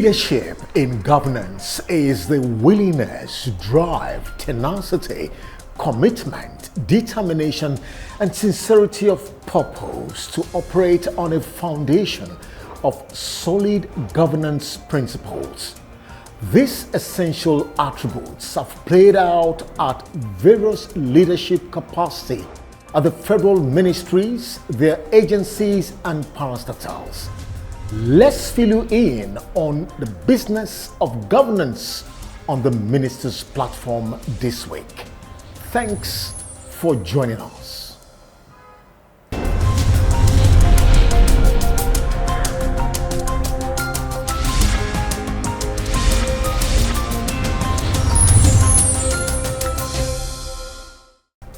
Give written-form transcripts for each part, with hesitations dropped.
Leadership in governance is the willingness, drive, tenacity, commitment, determination, and sincerity of purpose to operate on a foundation of solid governance principles. These essential attributes have played out at various leadership capacity at the federal ministries, their agencies, and parastatals. Let's fill you in on the business of governance on the Minister's platform this week. Thanks for joining us.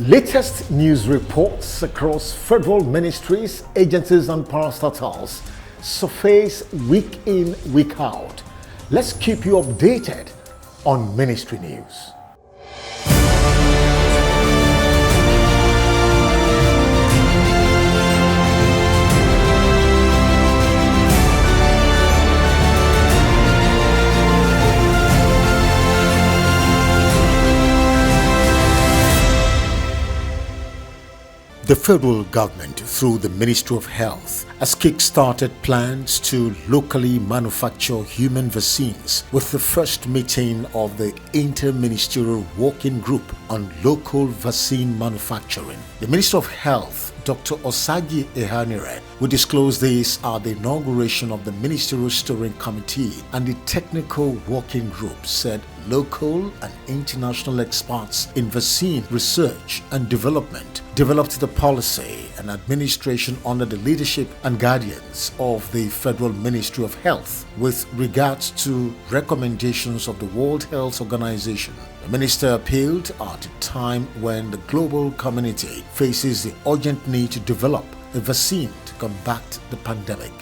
Latest news reports across federal ministries, agencies, and parastatals surface week in, week out. Let's keep you updated on ministry news. The federal government, through the Ministry of Health, has kick-started plans to locally manufacture human vaccines with the first meeting of the Inter-Ministerial Working Group on Local Vaccine Manufacturing. The Minister of Health, Dr. Osagi Ehanire, will disclose this at the inauguration of the Ministerial Steering Committee, and the Technical Working Group said local and international experts in vaccine research and development developed the policy and administration under the leadership and guidance of the Federal Ministry of Health with regards to recommendations of the World Health Organization. The minister appealed at a time when the global community faces the urgent need to develop a vaccine to combat the pandemic.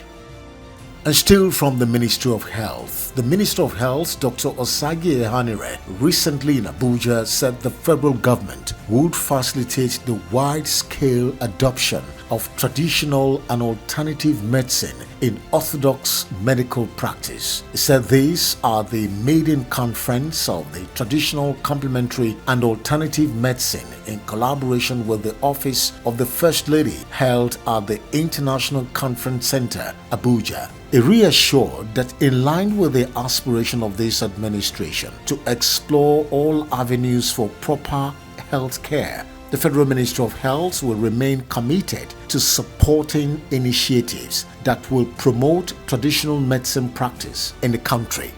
And still from the Ministry of Health, the Minister of Health, Dr. Osagi Ehanire, recently in Abuja said the federal government would facilitate the wide-scale adoption of traditional and alternative medicine in orthodox medical practice. He said these are the maiden conference of the traditional, complementary, and alternative medicine in collaboration with the Office of the First Lady held at the International Conference Center, Abuja. He reassured that in line with the aspiration of this administration to explore all avenues for proper health care, the Federal Ministry of Health will remain committed to supporting initiatives that will promote traditional medicine practice in the country.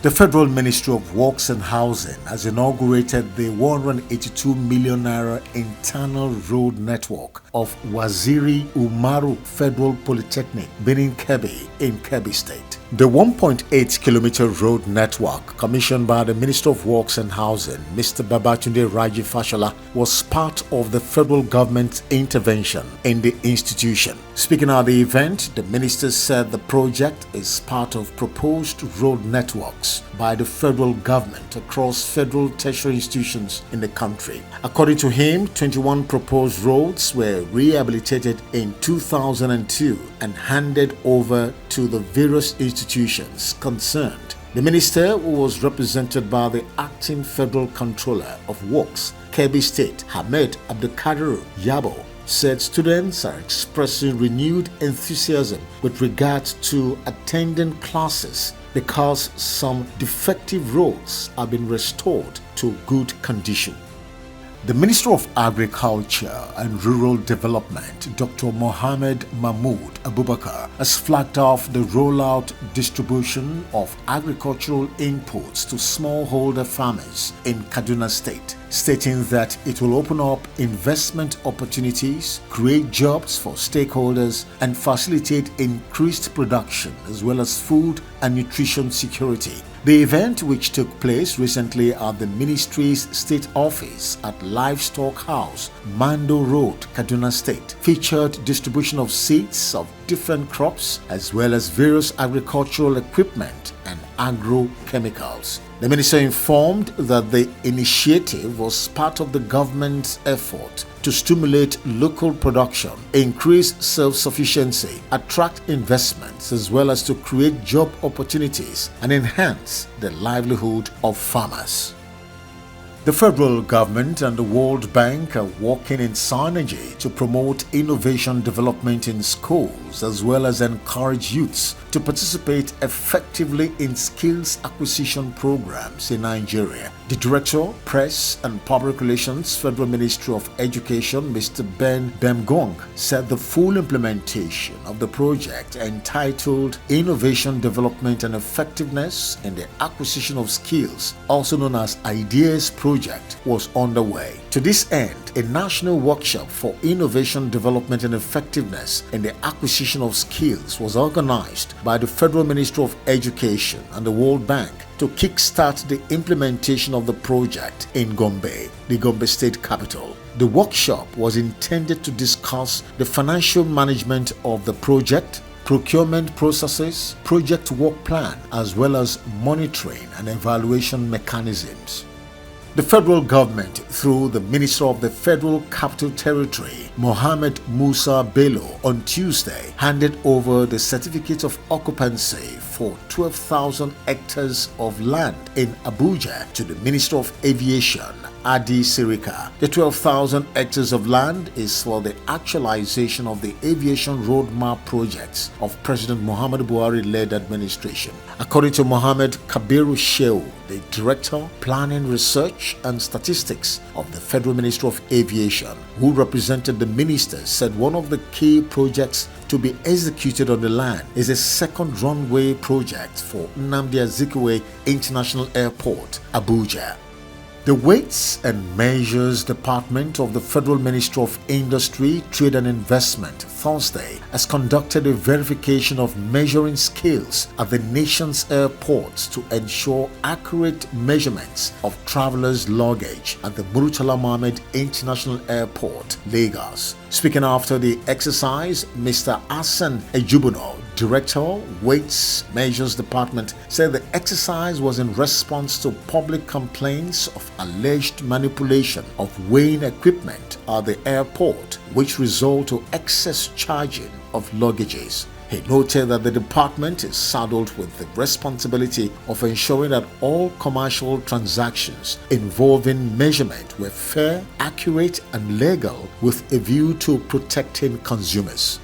The Federal Ministry of Works and Housing has inaugurated the 182 million naira internal road network of Waziri Umaru Federal Polytechnic, Benin Kebbi in Kebbi State. The 1.8-kilometer road network, commissioned by the Minister of Works and Housing, Mr. Babatunde Raji Fashola, was part of the federal government's intervention in the institution. Speaking at the event, the minister said the project is part of proposed road networks by the federal government across federal tertiary institutions in the country. According to him, 21 proposed roads were rehabilitated in 2002 and handed over to the various institutions concerned. The minister, who was represented by the acting federal controller of works, Kebbi State, Hamed Abdulkadir Yabo, said students are expressing renewed enthusiasm with regards to attending classes because some defective roads have been restored to good condition. The Minister of Agriculture and Rural Development, Dr. Mohammed Mahmood Abubakar, has flagged off the rollout distribution of agricultural inputs to smallholder farmers in Kaduna State, stating that it will open up investment opportunities, create jobs for stakeholders, and facilitate increased production as well as food and nutrition security. The event, which took place recently at the ministry's state office at Livestock House, Mando Road, Kaduna State, featured distribution of seeds of different crops as well as various agricultural equipment and agrochemicals. The minister informed that the initiative was part of the government's effort to stimulate local production, increase self-sufficiency, attract investments, as well as to create job opportunities and enhance the livelihood of farmers. The federal government and the World Bank are working in synergy to promote innovation development in schools as well as encourage youths to participate effectively in skills acquisition programs in Nigeria. The Director, Press and Public Relations, Federal Ministry of Education, Mr. Ben Bemgong, said the full implementation of the project entitled Innovation Development and Effectiveness in the Acquisition of Skills, also known as IDEAS project, was underway. To this end, a national workshop for innovation development and effectiveness in the acquisition of skills was organized by the Federal Ministry of Education and the World Bank to kickstart the implementation of the project in Gombe, the Gombe state capital. The workshop was intended to discuss the financial management of the project, procurement processes, project work plan, as well as monitoring and evaluation mechanisms. The federal government, through the Minister of the Federal Capital Territory, Mohammed Musa Bello, on Tuesday handed over the certificate of occupancy for 12,000 hectares of land in Abuja to the Minister of Aviation, Adi Sirika. The 12,000 hectares of land is for the actualization of the aviation roadmap projects of President Muhammadu Buhari-led administration. According to Mohammed Kabiru Shehu, the Director, Planning, Research and Statistics of the Federal Ministry of Aviation, who represented the minister, said one of the key projects to be executed on the land is a second runway project for Nnamdi Azikiwe International Airport, Abuja. The Weights and Measures Department of the Federal Ministry of Industry, Trade and Investment Thursday has conducted a verification of measuring skills at the nation's airports to ensure accurate measurements of travelers' luggage at the Murtala Mohammed International Airport, Lagos. Speaking after the exercise, Mr. Hassan Ejubuno, Director, Weights Measures Department, said the exercise was in response to public complaints of alleged manipulation of weighing equipment at the airport, which result to excess charging of luggages. He noted that the department is saddled with the responsibility of ensuring that all commercial transactions involving measurement were fair, accurate, and legal with a view to protecting consumers.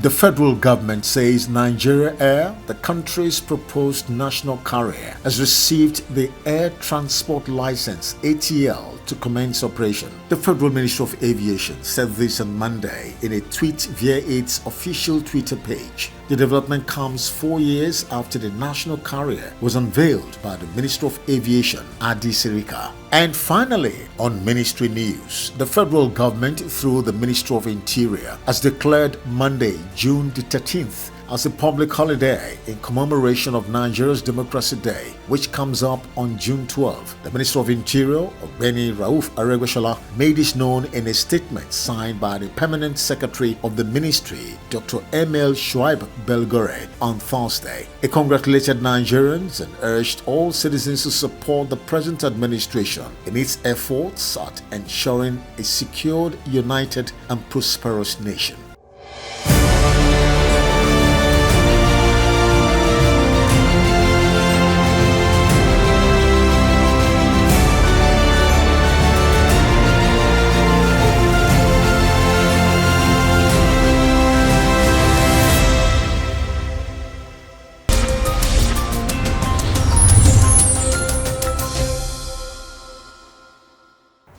The federal government says Nigeria Air, the country's proposed national carrier, has received the Air Transport License (ATL) to commence operation. The Federal Ministry of Aviation said this on Monday in a tweet via its official Twitter page. The development comes 4 years after the national carrier was unveiled by the Minister of Aviation, Adi Sirika. And finally, on ministry news, the federal government, through the Ministry of Interior, has declared Monday, June the 13th, as a public holiday in commemoration of Nigeria's Democracy Day, which comes up on June 12. The Minister of Interior, Ogbeni Rauf Aregbesola, made this known in a statement signed by the Permanent Secretary of the Ministry, Dr. Emil Shuaib Belgore, on Thursday. He congratulated Nigerians and urged all citizens to support the present administration in its efforts at ensuring a secured, united, and prosperous nation.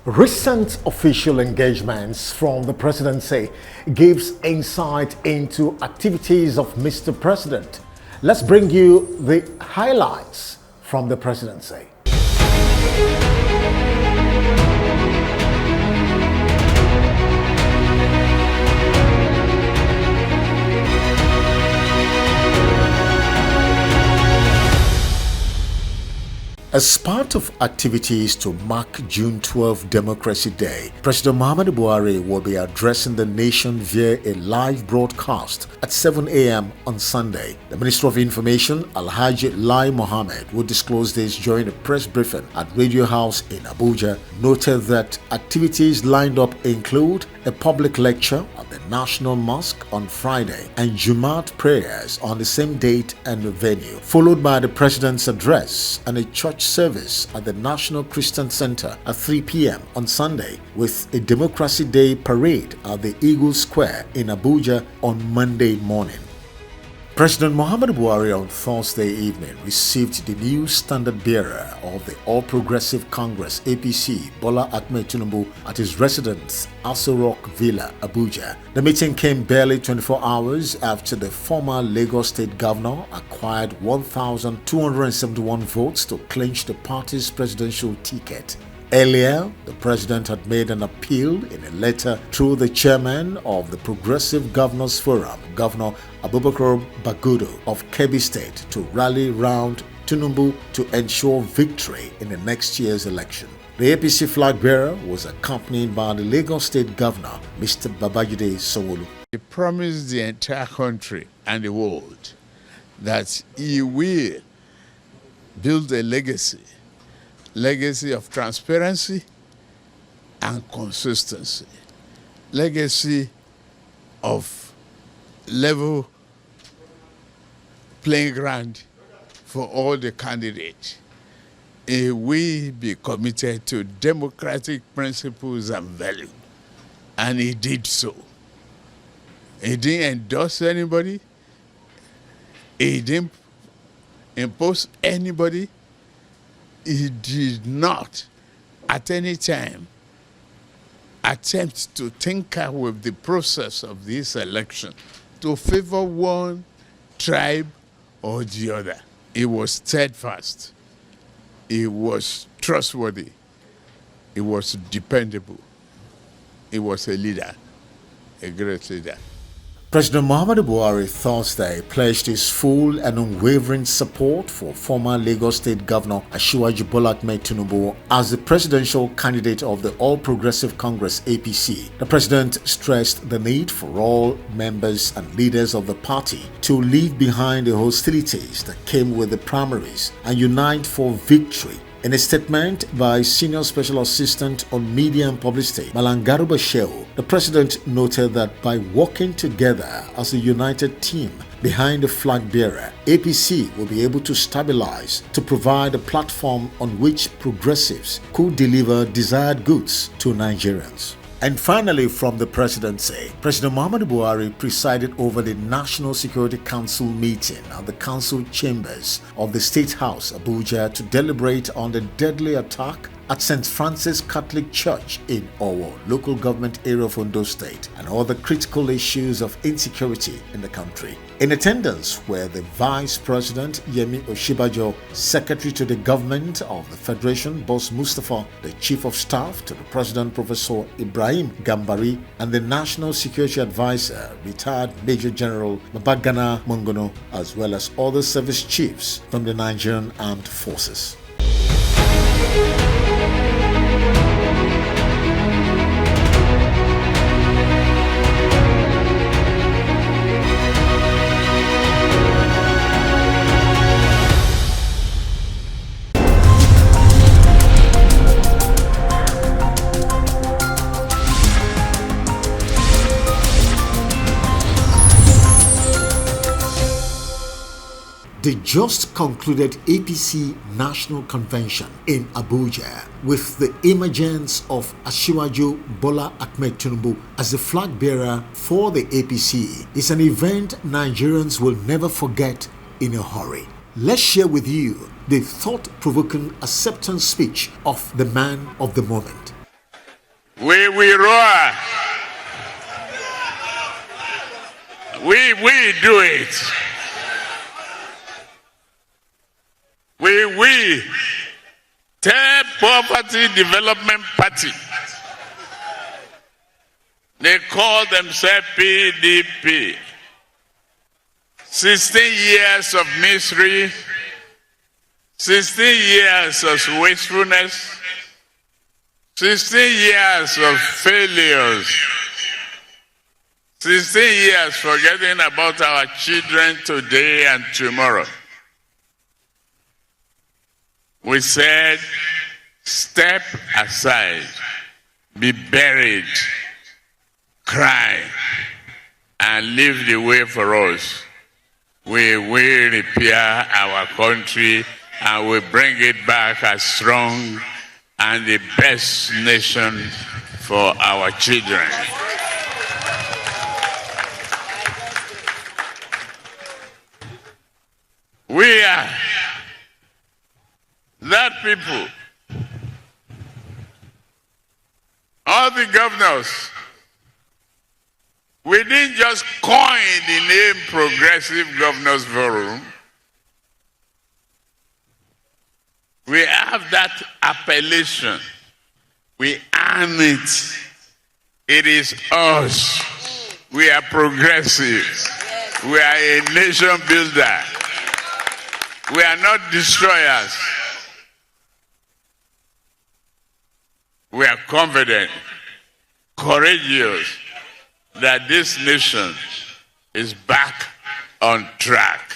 Recent official engagements from the presidency gives insight into activities of Mr. President. Let's bring you the highlights from the presidency. As part of activities to mark June 12 Democracy Day, President Muhammadu Buhari will be addressing the nation via a live broadcast at 7 a.m. on Sunday. The Minister of Information, Alhaji Lai Mohammed, will disclose this during a press briefing at Radio House in Abuja, noted that activities lined up include a public lecture at the National Mosque on Friday and Jumat prayers on the same date and venue, followed by the President's address and a church service at the National Christian Center at 3 p.m. on Sunday, with a Democracy Day parade at the Eagle Square in Abuja on Monday morning. President Muhammadu Buhari on Thursday evening received the new standard bearer of the All Progressive Congress APC, Bola Ahmed Tinubu, at his residence, Aso Rock Villa, Abuja. The meeting came barely 24 hours after the former Lagos State Governor acquired 1,271 votes to clinch the party's presidential ticket. Earlier, the president had made an appeal in a letter through the chairman of the Progressive Governors Forum, Governor Abubakar Bagudu of Kebbi State, to rally round Tinubu to ensure victory in the next year's election. The APC flag bearer was accompanied by the Lagos State Governor, Mr. Babajide Sanwo-Olu. He promised the entire country and the world that he will build a legacy of transparency and consistency, legacy of level playing ground for all the candidates. He will be committed to democratic principles and values, and he did so. He didn't endorse anybody. He didn't impose anybody. He did not at any time attempt to tinker with the process of this election to favor one tribe or the other. He was steadfast. He was trustworthy. He was dependable. He was a leader, a great leader. President Muhammadu Buhari Thursday pledged his full and unwavering support for former Lagos State Governor Asiwaju Bola Ahmed Tinubu as the presidential candidate of the All Progressive Congress APC. The president stressed the need for all members and leaders of the party to leave behind the hostilities that came with the primaries and unite for victory. In a statement by Senior Special Assistant on Media and Publicity, Malangaruba Shehu, the president noted that by working together as a united team behind the flag bearer, APC will be able to stabilize to provide a platform on which progressives could deliver desired goods to Nigerians. And finally, from the presidency, President Muhammadu Buhari presided over the National Security Council meeting at the council chambers of the State House, Abuja, to deliberate on the deadly attack at St. Francis Catholic Church in Owo, local government area of Ondo State, and other critical issues of insecurity in the country. In attendance were the Vice President Yemi Oshibajo, Secretary to the Government of the Federation Boss Mustafa, the Chief of Staff to the President Professor Ibrahim Gambari, and the National Security Advisor, retired Major General Babagana Mongono, as well as other service chiefs from the Nigerian Armed Forces. The just concluded APC National Convention in Abuja, with the emergence of Asiwaju Bola Ahmed Tinubu as the flag bearer for the APC, is an event Nigerians will never forget in a hurry. Let's share with you the thought-provoking acceptance speech of the man of the moment. We will roar. We do it. We tell Poverty Development Party. They call themselves PDP. 16 years of misery, 16 years of wastefulness, 16 years of failures, 16 years forgetting about our children today and tomorrow. We said, step aside, be buried, cry, and leave the way for us. We will repair our country and we bring it back as strong and the best nation for our children. We are that people. All the governors, we didn't just coin the name Progressive Governors Forum. We have that appellation. We earn it. It is us. We are progressive. We are a nation builder. We are not destroyers. We are confident, courageous that this nation is back on track.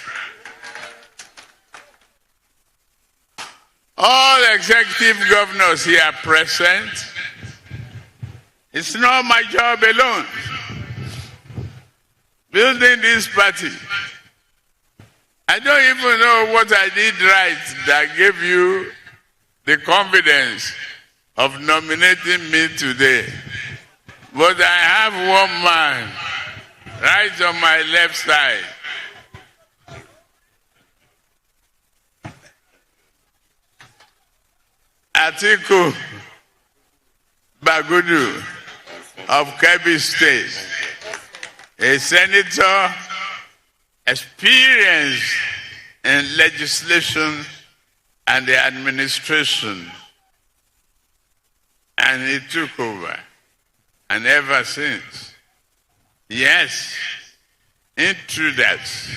All executive governors here present, it's not my job alone. Building this party, I don't even know what I did right that gave you the confidence of nominating me today. But I have one man right on my left side. Atiku Bagudu of Kebbi State, a senator experienced in legislation and the administration, and he took over. And ever since, yes, intruders,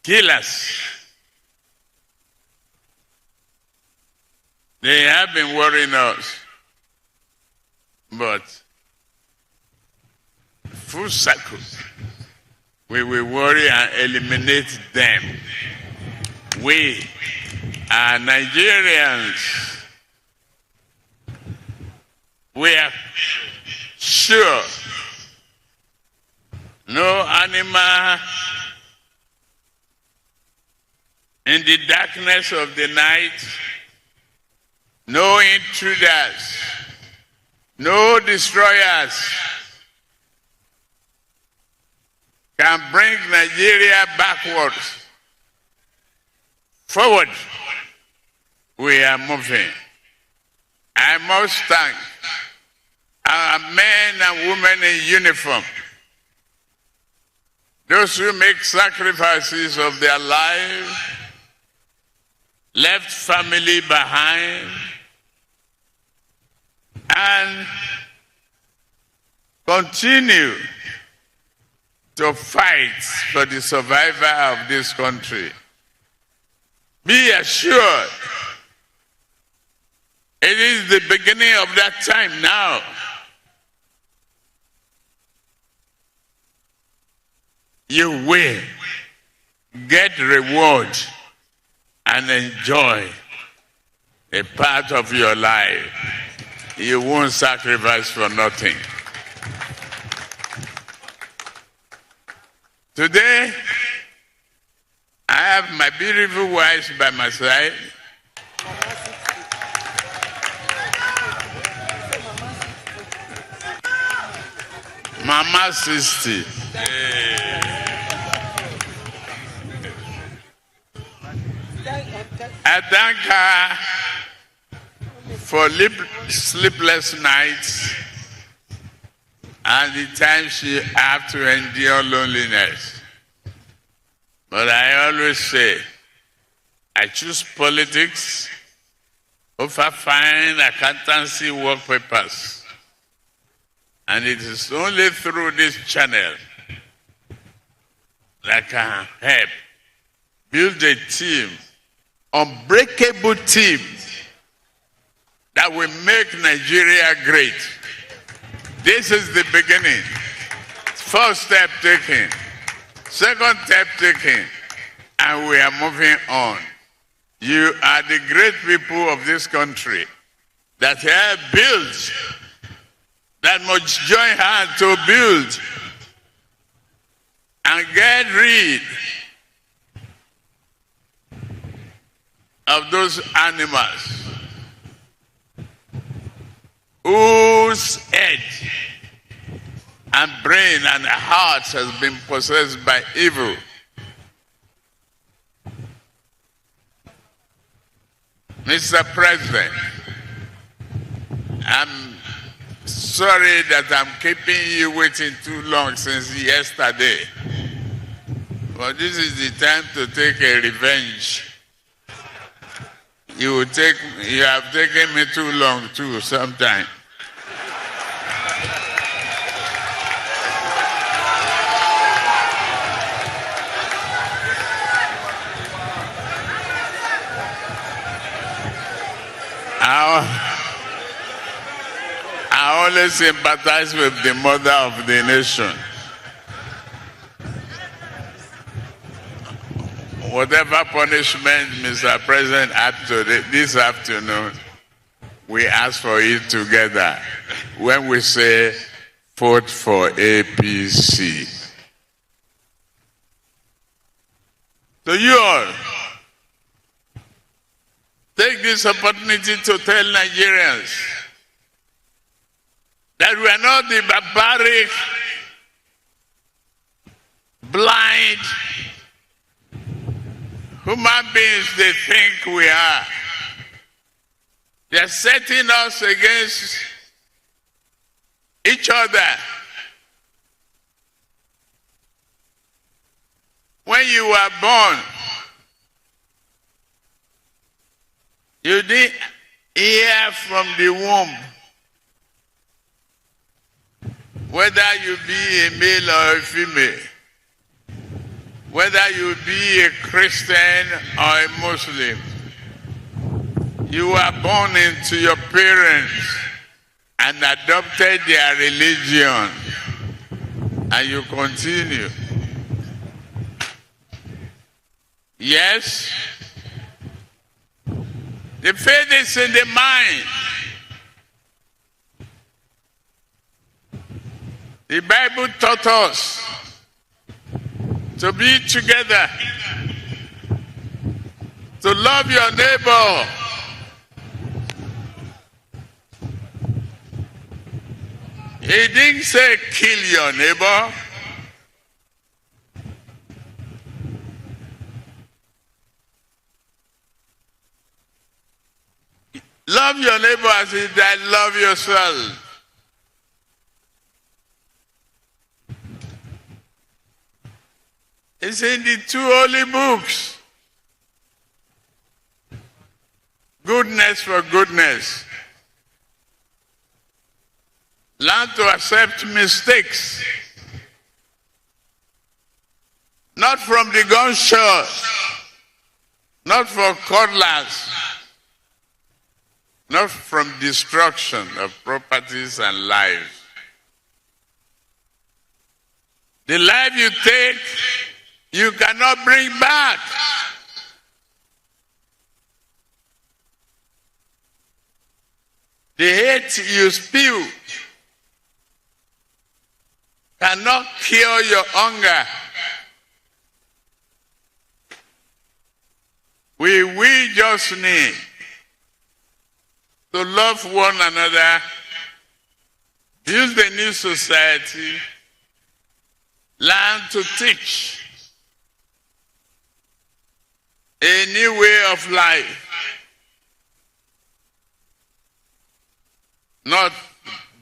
killers, they have been worrying us, but full circle, we will worry and eliminate them. We are Nigerians. We are sure no animal in the darkness of the night, no intruders, no destroyers can bring Nigeria backwards. Forward, we are moving. I must thank our men and women in uniform, those who make sacrifices of their life, left family behind, and continue to fight for the survival of this country. Be assured, it is the beginning of that time now. You will get reward and enjoy a part of your life. You won't sacrifice for nothing. Today, I have my beautiful wife by my side. Mama 60. I thank her for sleepless nights and the time she had to endure loneliness. But I always say, I choose politics over fine accountancy work papers. And it is only through this channel that can help build a team, unbreakable team that will make Nigeria great. This is the beginning. First step taken, second step taken, and we are moving on. You are the great people of this country that have built, that must join hands to build and get rid of those animals whose head and brain and heart has been possessed by evil. Mr. President, I'm sorry that I'm keeping you waiting too long since yesterday. But this is the time to take a revenge. You have taken me too long too sometime. I always sympathize with the mother of the nation. Whatever punishment Mr. President had this afternoon, we ask for it together when we say vote for APC. So you all, take this opportunity to tell Nigerians that we are not the barbaric, blind human beings they think we are. They are setting us against each other. When you were born, you didn't hear from the womb whether you be a male or a female, whether you be a Christian or a Muslim. You were born into your parents and adopted their religion, and you continue. Yes, the faith is in the mind. The Bible taught us to be together, to love your neighbor. He didn't say kill your neighbor. Love your neighbor as if that love yourself. It's in the two holy books. Goodness for goodness. Learn to accept mistakes. Not from the gunshot, not for cutlass, not from destruction of properties and lives. The life you take, you cannot bring back. The hate you spew cannot cure your hunger. We just need to love one another, build a new society, learn to teach a new way of life, not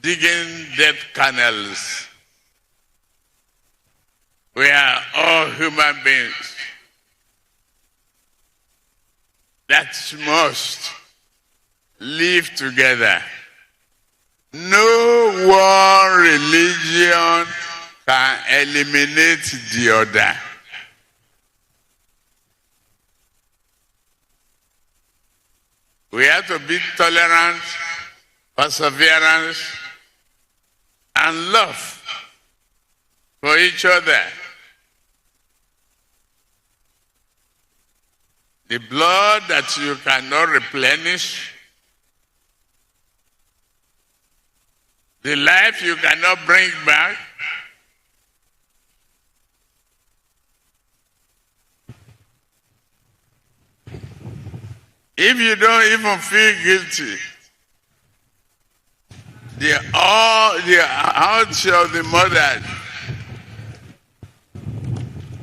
digging dead canals. We are all human beings that must live together. No one religion can eliminate the other. We have to be tolerant, perseverance, and love for each other. The blood that you cannot replenish, the life you cannot bring back, if you don't even feel guilty, the heart of the mother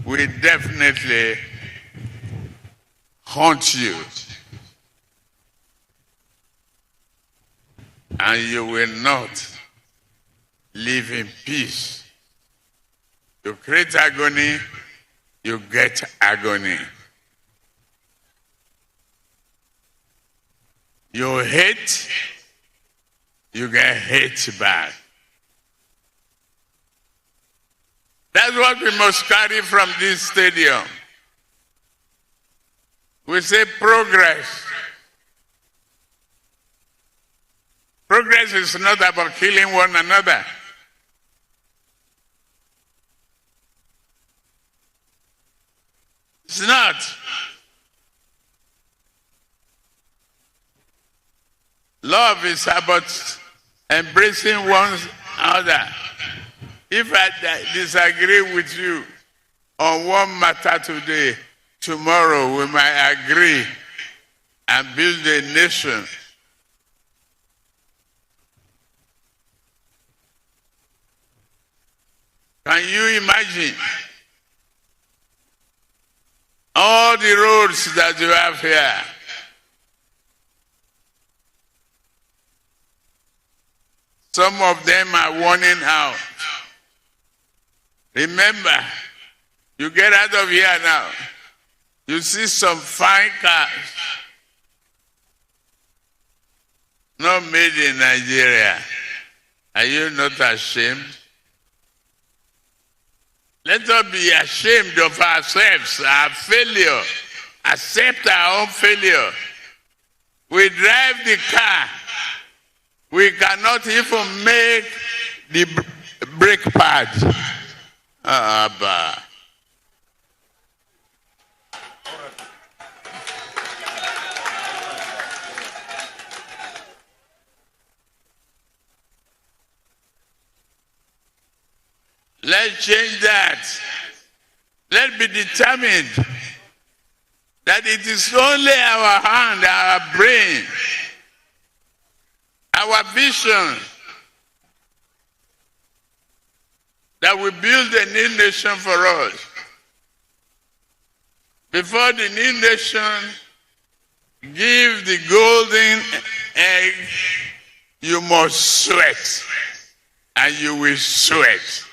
will definitely haunt you, and you will not live in peace. You create agony, you get agony. You hate, you get hate back. That's what we must carry from this stadium. We say progress. Progress is not about killing one another. It's not. Love is about embracing one another. If I disagree with you on one matter today, tomorrow we might agree and build a nation. Can you imagine all the roads that you have here? Some of them are warning out. Remember, you get out of here now, you see some fine cars, not made in Nigeria. Are you not ashamed? Let us be ashamed of ourselves, our failure. Accept our own failure. We drive the car. We cannot even make the brake pad. Let's change that. Let's be determined that it is only our hand, our brain, our vision that will build a new nation for us. Before the new nation give the golden egg, you must sweat, and you will sweat.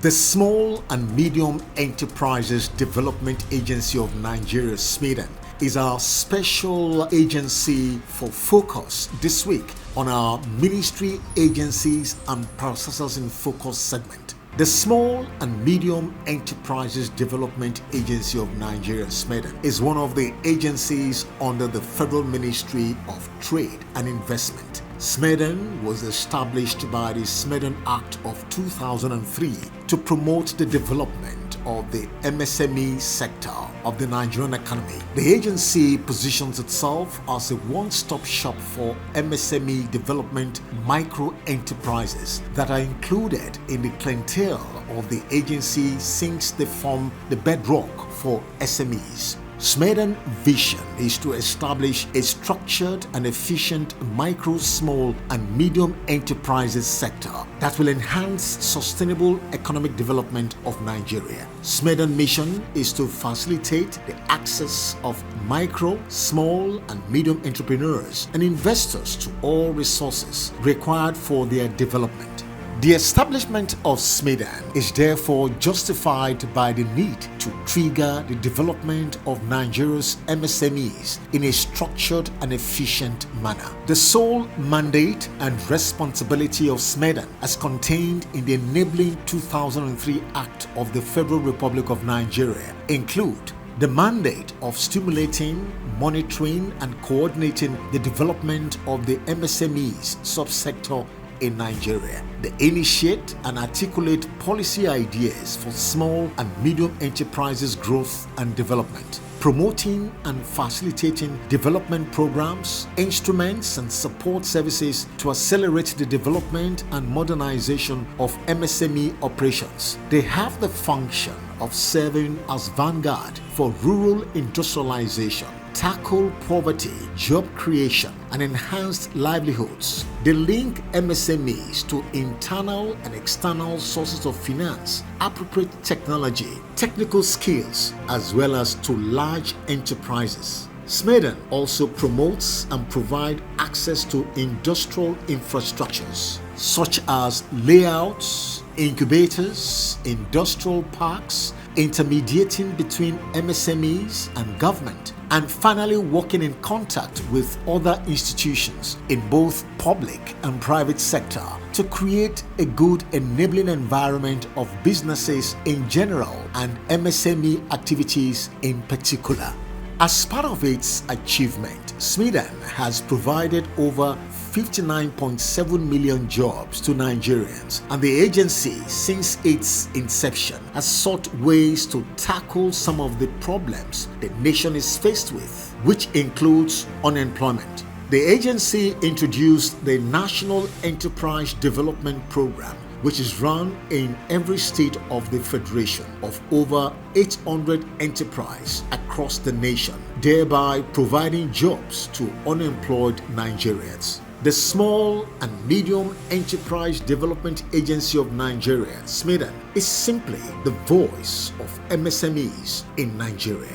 The Small and Medium Enterprises Development Agency of Nigeria, SMEDAN, is our special agency for focus this week on our Ministry Agencies and Processors in Focus segment. The Small and Medium Enterprises Development Agency of Nigeria, SMEDAN, is one of the agencies under the Federal Ministry of Trade and Investment. SMEDAN was established by the SMEDAN Act of 2003 to promote the development of the MSME sector of the Nigerian economy. The agency positions itself as a one-stop shop for MSME development micro enterprises that are included in the clientele of the agency since they form the bedrock for SMEs. SMEDAN vision is to establish a structured and efficient micro, small and medium enterprises sector that will enhance sustainable economic development of Nigeria. SMEDAN mission is to facilitate the access of micro, small and medium entrepreneurs and investors to all resources required for their development. The establishment of SMEDAN is therefore justified by the need to trigger the development of Nigeria's MSMEs in a structured and efficient manner. The sole mandate and responsibility of SMEDAN, as contained in the Enabling 2003 Act of the Federal Republic of Nigeria, include the mandate of stimulating, monitoring, and coordinating the development of the MSMEs subsector in Nigeria. They initiate and articulate policy ideas for small and medium enterprises growth and development, promoting and facilitating development programs, instruments, and support services to accelerate the development and modernization of MSME operations. They have the function of serving as vanguard for rural industrialization, tackle poverty, job creation, and enhanced livelihoods. They link MSMEs to internal and external sources of finance, appropriate technology, technical skills, as well as to large enterprises. SMEDAN also promotes and provides access to industrial infrastructures such as layouts, incubators, industrial parks, intermediating between MSMEs and government, and finally working in contact with other institutions in both public and private sector to create a good enabling environment of businesses in general and MSME activities in particular. As part of its achievement, SMEDAN has provided over 59.7 million jobs to Nigerians, and the agency, since its inception, has sought ways to tackle some of the problems the nation is faced with, which includes unemployment. The agency introduced the National Enterprise Development Program, which is run in every state of the Federation of over 800 enterprises across the nation, thereby providing jobs to unemployed Nigerians. The Small and Medium Enterprise Development Agency of Nigeria, SMEDAN, is simply the voice of MSMEs in Nigeria.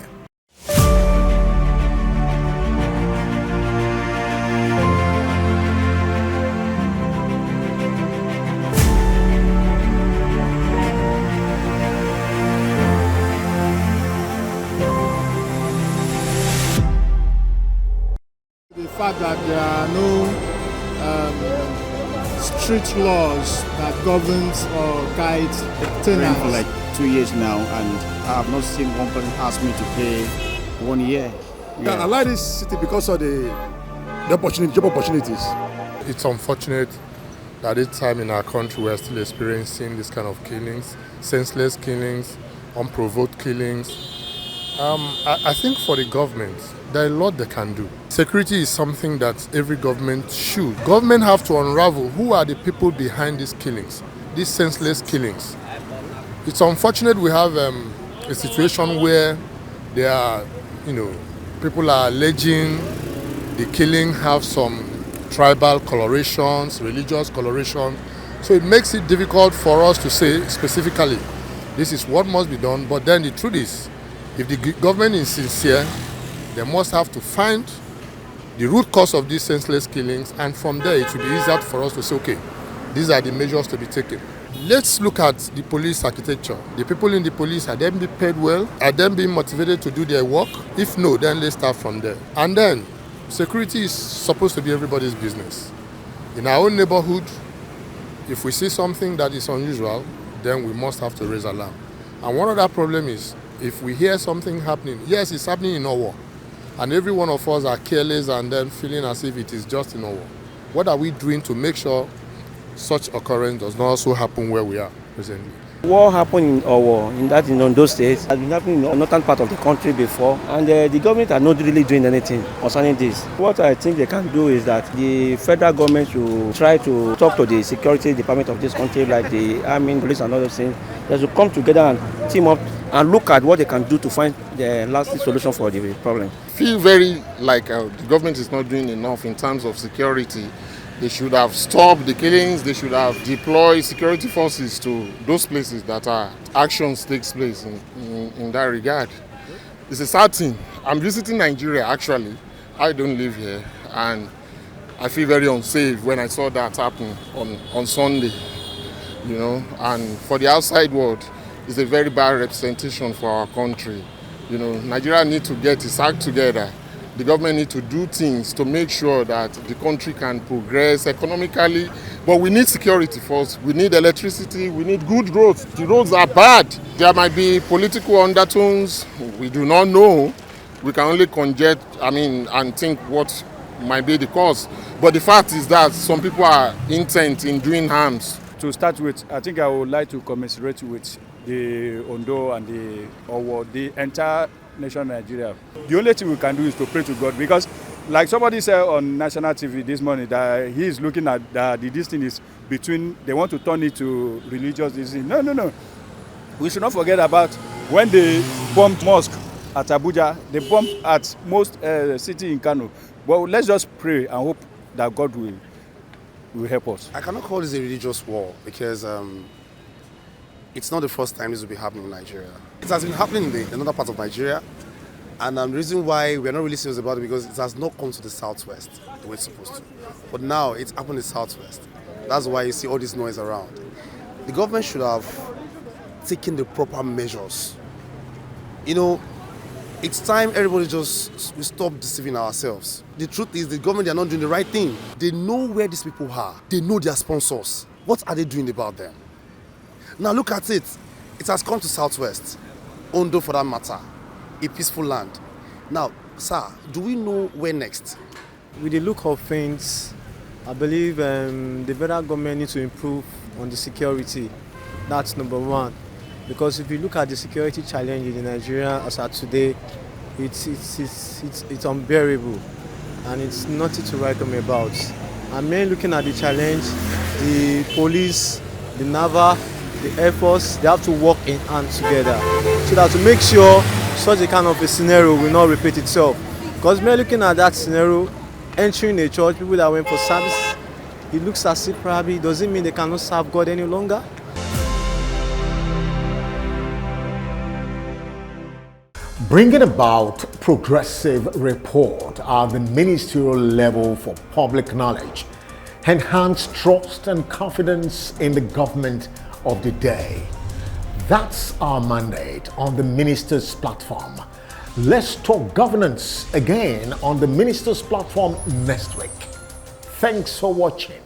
The fact that there are no strict laws that governs or guides tenants. For like 2 years now, and I have not seen one person ask me to pay 1 year. Yeah. I like this city because of the job opportunities. It's unfortunate that at this time in our country we are still experiencing this kind of killings, senseless killings, unprovoked killings. I think for the government, there are a lot they can do. Security is something that every government should. Government have to unravel who are the people behind these killings, these senseless killings. It's unfortunate we have a situation where there are, people are alleging the killing have some tribal colorations, religious coloration. So it makes it difficult for us to say specifically, this is what must be done. But then the truth is, if the government is sincere, they must have to find the root cause of these senseless killings, and from there it will be easier for us to say, okay, these are the measures to be taken. Let's look at the police architecture. The people in the police, are they being paid well? Are they being motivated to do their work? If no, then let's start from there. And then, security is supposed to be everybody's business. In our own neighborhood, if we see something that is unusual, then we must have to raise alarm. And one other problem is, if we hear something happening, yes, it's happening in Owo, and every one of us are careless and then feeling as if it is just in Owo. What are we doing to make sure such occurrence does not also happen where we are presently? What happened in Owo, in Ondo State, has been happening in the northern part of the country before, and the government are not really doing anything concerning this. What I think they can do is that the federal government should try to talk to the security department of this country, like the army, police, and other things. They should come together and team up and look at what they can do to find the lasting solution for the problem. I feel very like the government is not doing enough in terms of security. They should have stopped the killings. They should have deployed security forces to those places that actions takes place in that regard. It's a sad thing. I'm visiting Nigeria actually. I don't live here, and I feel very unsafe when I saw that happen on Sunday. you know, and for the outside world, it's a very bad representation for our country. You know, Nigeria needs to get its act together. The government needs to do things to make sure that the country can progress economically. But we need security first. We need electricity. We need good roads. The roads are bad. There might be political undertones. We do not know. We can only conjecture, and think what might be the cause. But the fact is that some people are intent in doing harms. To start with, I think I would like to commiserate with the Ondo and the entire nation of Nigeria. The only thing we can do is to pray to God, because like somebody said on national TV this morning, that he is looking at this thing is between, they want to turn it to religious disease. No. We should not forget about when they bombed mosque at Abuja, they bombed at most city in Kano. But let's just pray and hope that God will help us. I cannot call this a religious war because it's not the first time this will be happening in Nigeria. It has been happening in another part of Nigeria, and the reason why we are not really serious about it because it has not come to the southwest the way it's supposed to. But now it's happened in the southwest. That's why you see all this noise around. The government should have taken the proper measures. You know, it's time everybody we stop deceiving ourselves. The truth is the government, they are not doing the right thing. They know where these people are. They know their sponsors. What are they doing about them? Now look at it. It has come to southwest. Ondo for that matter. A peaceful land. Now, sir, do we know where next? With the look of things, I believe the federal government needs to improve on the security. That's number one. Because if you look at the security challenges in Nigeria as of today, it's unbearable, and it's nothing to write home about. I'm mainly looking at the challenge. The police, the naval, the air force, they have to work in hand together so that to make sure such a kind of a scenario will not repeat itself. Because we're looking at that scenario, entering a church, people that went for service, it looks as if probably doesn't mean they cannot serve God any longer. Bringing about progressive report at the ministerial level for public knowledge, enhance trust and confidence in the government of the day. That's our mandate on the Minister's Platform. Let's talk governance again on the Minister's Platform next week. Thanks for watching.